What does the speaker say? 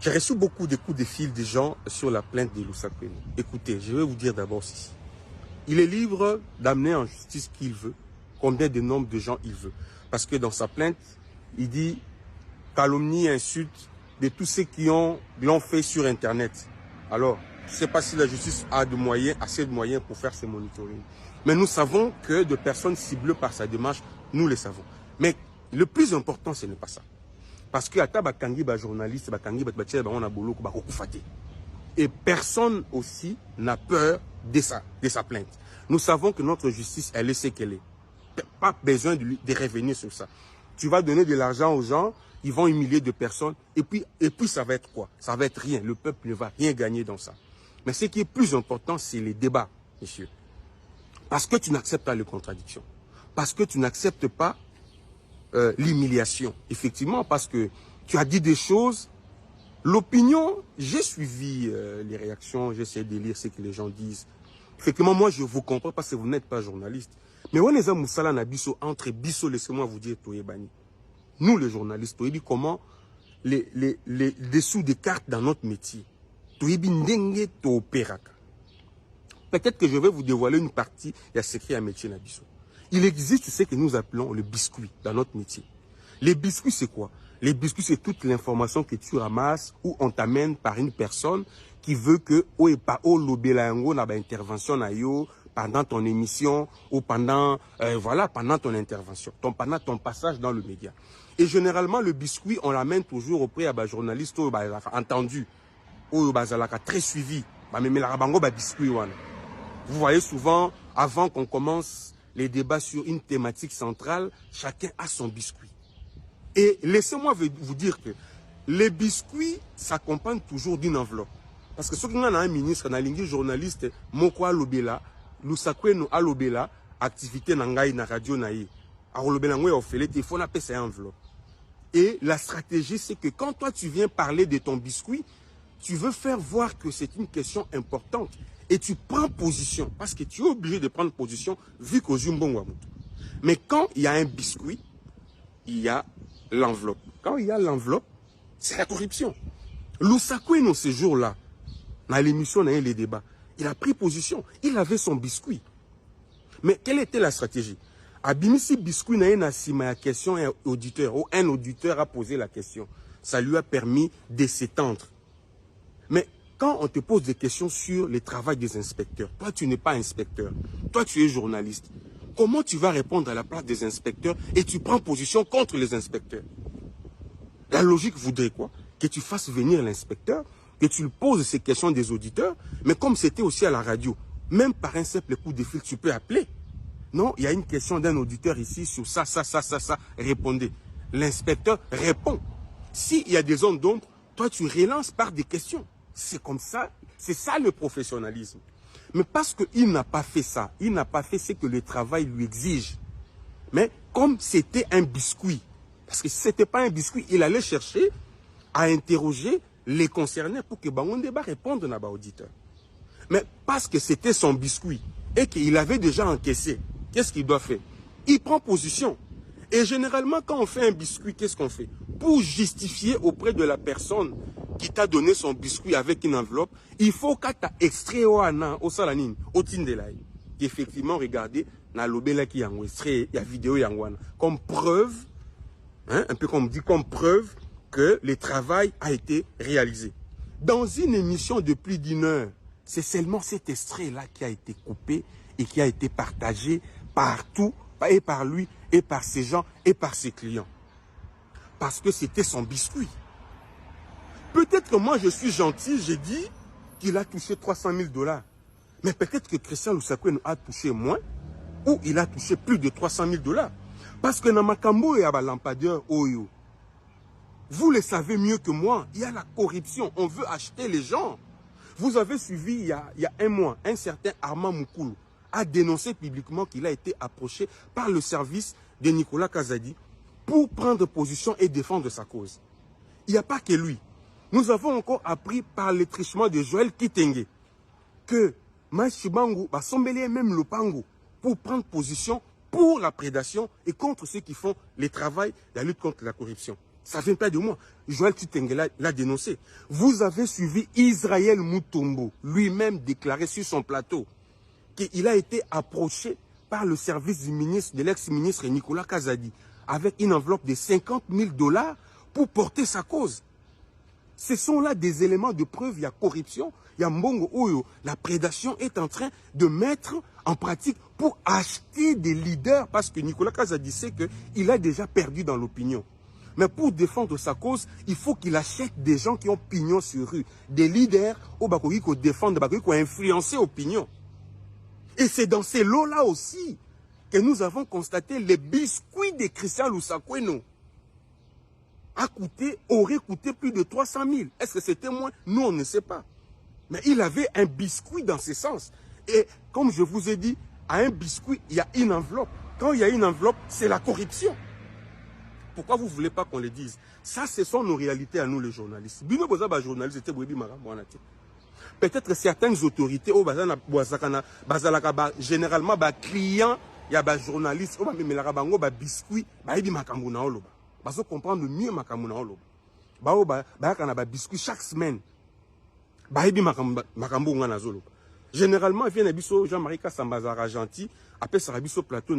J'ai reçu beaucoup de coups de fil des gens sur la plainte de Lusakweno. Écoutez, je vais vous dire d'abord ceci. Il est libre d'amener en justice qui il veut, combien de nombre de gens il veut. Parce que dans sa plainte, il dit calomnie et insulte de tous ceux qui l'ont fait sur Internet. Alors, je ne sais pas si la justice a assez de moyens pour faire ce monitoring. Mais nous savons que de personnes ciblées par sa démarche, nous le savons. Mais le plus important, ce n'est pas ça. Parce que ata bakangi ba journaliste, bakangi ba tchela ba on a boloko ba kokufate. Et personne aussi n'a peur de sa plainte. Nous savons que notre justice, elle est ce qu'elle est. Pas besoin de revenir sur ça. Tu vas donner de l'argent aux gens, ils vont humilier de personnes, et puis ça va être quoi? Ça va être rien. Le peuple ne va rien gagner dans ça. Mais ce qui est plus important, c'est les débats, messieurs. Parce que tu n'acceptes pas les contradictions. Parce que tu n'acceptes pas l'humiliation. Effectivement, parce que tu as dit des choses. L'opinion, j'ai suivi les réactions, j'essaie de lire ce que les gens disent. Effectivement, moi, je vous comprends parce que vous n'êtes pas journaliste. Mais on est Moussala Nabiso, entre Bisso, laissez-moi vous dire, Toyebani. Nous, les journalistes, Toyebi, comment les dessous des cartes dans notre métier. Toyebi Ndenge Toperaka. Peut-être que je vais vous dévoiler une partie de secret à métier Nabiso. Il existe ce que nous appelons le biscuit dans notre métier. Les biscuits, c'est quoi? Les biscuits, c'est toute l'information que tu ramasses ou on t'amène par une personne qui veut que intervention pendant ton émission ou pendant ton intervention, pendant ton passage dans le média. Et généralement, le biscuit, on l'amène toujours auprès à journaliste entendu ou très suivi. Vous voyez souvent, avant qu'on commence les débats sur une thématique centrale, chacun a son biscuit. Et laissez-moi vous dire que les biscuits s'accompagnent toujours d'une enveloppe. Parce que ceux qui ont un ministre, un journaliste, Moko Alobela, Lusakweno Alobela, activité Nangaï na radio naï. Alobela ngoy ofelete, il faut appeler ça enveloppe. Et la stratégie, c'est que quand toi tu viens parler de ton biscuit, tu veux faire voir que c'est une question importante. Et tu prends position, parce que tu es obligé de prendre position, vu qu'au Zumbongwamutu. Mais quand il y a un biscuit, il y a l'enveloppe. Quand il y a l'enveloppe, c'est la corruption. Lusakweno, ce jour-là, dans l'émission, dans les débats, il a pris position. Il avait son biscuit. Mais quelle était la stratégie? Abimisi biscuit n'a une ma question à un auditeur, ou un auditeur a posé la question. Ça lui a permis de s'étendre. Mais quand on te pose des questions sur le travail des inspecteurs, toi tu n'es pas inspecteur, toi tu es journaliste. Comment tu vas répondre à la place des inspecteurs et tu prends position contre les inspecteurs? La logique voudrait quoi? Que tu fasses venir l'inspecteur, que tu lui poses ces questions des auditeurs, mais comme c'était aussi à la radio, même par un simple coup de fil, tu peux appeler. Non, il y a une question d'un auditeur ici sur ça, répondez. L'inspecteur répond. S'il y a des zones d'ombre, toi tu relances par des questions. C'est comme ça, c'est ça le professionnalisme. Mais parce qu'il n'a pas fait ça, il n'a pas fait ce que le travail lui exige. Mais comme c'était un biscuit, parce que si ce n'était pas un biscuit, il allait chercher à interroger les concernés pour que Bangondeba réponde à l'auditeur. Mais parce que c'était son biscuit et qu'il avait déjà encaissé, qu'est-ce qu'il doit faire? Il prend position. Et généralement, quand on fait un biscuit, qu'est-ce qu'on fait? Pour justifier auprès de la personne qui t'a donné son biscuit avec une enveloppe, il faut que tu aies extrait au salanine, au tindelaï. Effectivement, regardez, dans l'obéla qui a extrait, il y a vidéo yangwana. Comme preuve, hein, un peu comme on dit, comme preuve que le travail a été réalisé. Dans une émission de plus d'une heure, c'est seulement cet extrait-là qui a été coupé et qui a été partagé partout, et par lui, et par ses gens, et par ses clients. Parce que c'était son biscuit. Peut-être que moi, je suis gentil, j'ai dit qu'il a touché 300 000 $. Mais peut-être que Christian Lusakweno a touché moins, ou il a touché plus de 300 000 $. Parce que dans Makambo et à lampadaire Oyo, vous le savez mieux que moi, il y a la corruption, on veut acheter les gens. Vous avez suivi il y a un mois, un certain Armand Moukoulou a dénoncé publiquement qu'il a été approché par le service de Nicolas Kazadi pour prendre position et défendre sa cause. Il n'y a pas que lui. Nous avons encore appris par le trichement de Joël Kitenge que Machibango va sombrer même le Pango pour prendre position pour la prédation et contre ceux qui font le travail de la lutte contre la corruption. Ça ne vient pas de moi. Joël Titengela l'a dénoncé. Vous avez suivi Israël Mutombo, lui-même déclaré sur son plateau qu'il a été approché par le service du ministre, de l'ex-ministre Nicolas Kazadi, avec une enveloppe de 50 000 $ pour porter sa cause. Ce sont là des éléments de preuve. Il y a corruption, il y a Mbongo Oyo. La prédation est en train de mettre en pratique pour acheter des leaders, parce que Nicolas Kazadi sait qu'il a déjà perdu dans l'opinion. Mais pour défendre sa cause, il faut qu'il achète des gens qui ont pignon sur rue, des leaders au Bakogi qui défendent, qui ont influencé l'opinion. Et c'est dans ces lots-là aussi que nous avons constaté les biscuits de Christian Lusakweno aurait coûté plus de 300 000. Est-ce que c'était moins? Nous, on ne sait pas. Mais il avait un biscuit dans ce sens. Et comme je vous ai dit, à un biscuit, il y a une enveloppe. Quand il y a une enveloppe, c'est la corruption. Pourquoi vous ne voulez pas qu'on le dise? Ça, ce sont nos réalités à nous, les journalistes. Bino Boza, journaliste, c'était Bouébi Maramouana. Peut-être certaines autorités, généralement, clients, il y a des journalistes, des biscuits, ils comprendre mieux Makamuna Oloba. Des biscuits chaque semaine. Généralement, il y a Jean-Marie Kassambaza gentil, après ça, plateau,